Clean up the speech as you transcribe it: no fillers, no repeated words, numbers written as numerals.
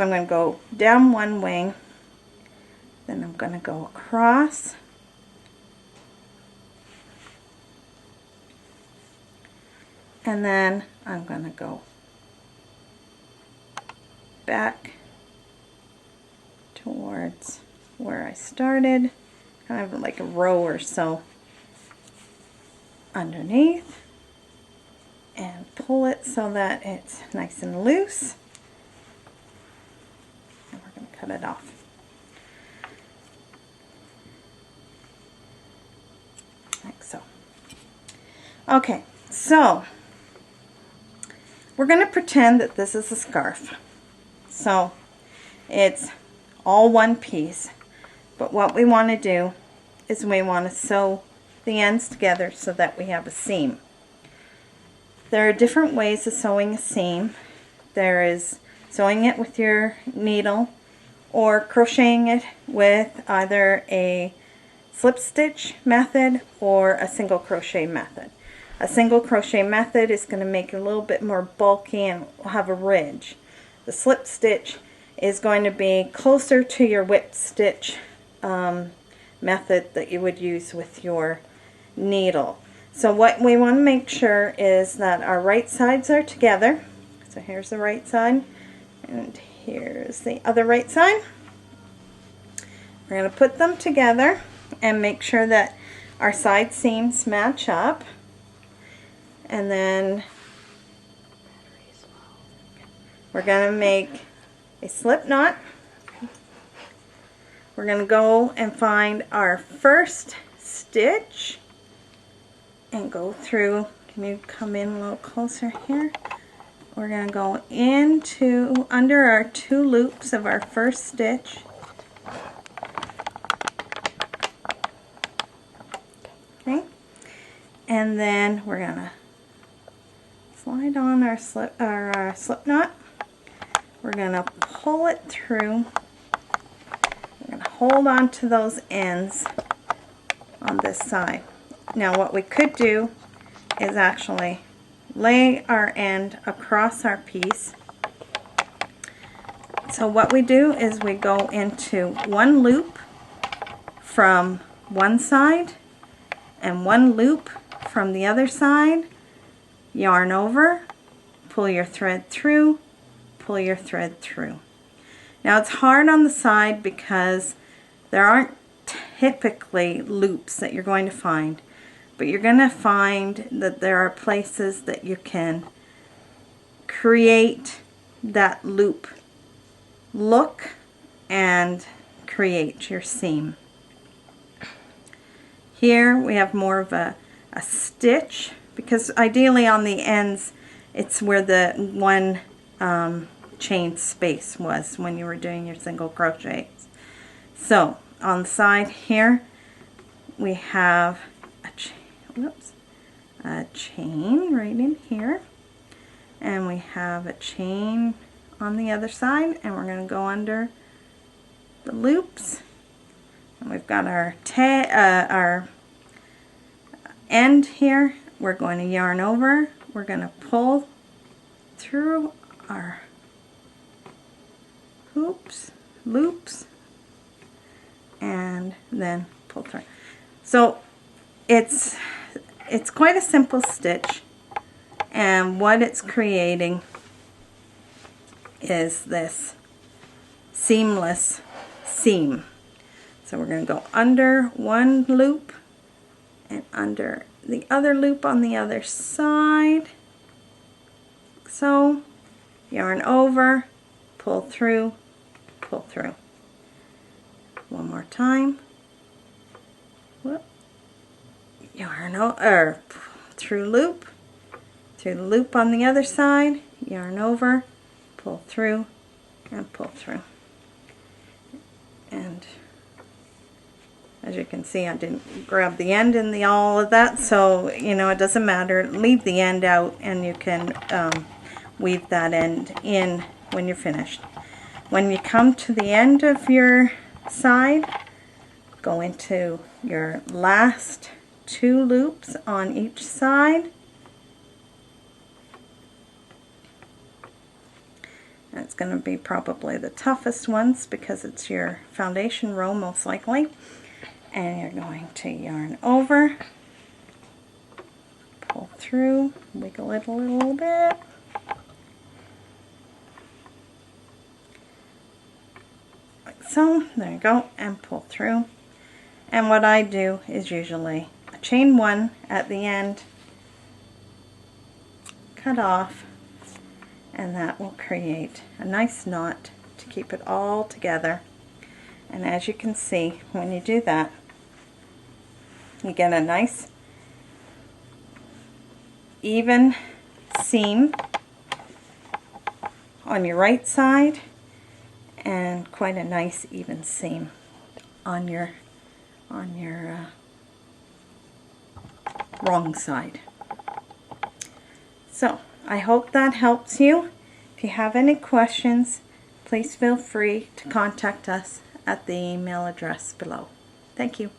So I'm going to go down one wing, then I'm going to go across, and then I'm going to go back towards where I started, kind of like a row or so underneath, and pull it so that it's nice and loose, and we're going to cut it off. Like so. Okay, so we're going to pretend that this is a scarf. So it's all one piece, but what we want to do is we want to sew the ends together so that we have a seam. There are different ways of sewing a seam. There is sewing it with your needle or crocheting it with either a slip stitch method or a single crochet method. A single crochet method is going to make it a little bit more bulky and will have a ridge. The slip stitch is going to be closer to your whip stitch method that you would use with your needle. So what we want to make sure is that our right sides are together. So here's the right side and here's the other right side. We're going to put them together and make sure that our side seams match up. And then we're going to make a slip knot. We're going to go and find our first stitch and go through. Can you come in a little closer here? We're going to go into under our 2 loops of our first stitch. Okay, and then we're going to slide on our slip knot. We're going to pull it through. We're going to hold on to those ends on this side. Now what we could do is actually lay our end across our piece. So what we do is we go into 1 loop from one side and 1 loop from the other side, yarn over, pull your thread through, pull your thread through. Now it's hard on the side because there aren't typically loops that you're going to find, but you're going to find that there are places that you can create that loop look and create your seam. Here we have more of a stitch, because ideally on the ends it's where the one chain space was when you were doing your single crochets. So on the side here we have a chain right in here, and we have a chain on the other side, and we're going to go under the loops, and we've got our end here. We're going to yarn over, we're going to pull through our loops, and then pull through. So it's quite a simple stitch, and what it's creating is this seamless seam. So we're going to go under 1 loop and under the other loop on the other side. So yarn over, pull through, pull through. One more time. Whoop. Yarn over, through loop, through the loop on the other side, yarn over, pull through, and pull through. And as you can see, I didn't grab the end in all of that, so you know, it doesn't matter. Leave the end out and you can weave that end in when you're finished. When you come to the end of your side, go into your last 2 loops on each side, It's going to be probably the toughest ones because it's your foundation row most likely. And you're going to yarn over, pull through, wiggle it a little bit. Like so, there you go, and pull through. And what I do is usually a chain one at the end, cut off, and that will create a nice knot to keep it all together. And as you can see, when you do that, you get a nice even seam on your right side and quite a nice even seam on your wrong side. So I hope that helps you. If you have any questions, please feel free to contact us at the email address below. Thank you.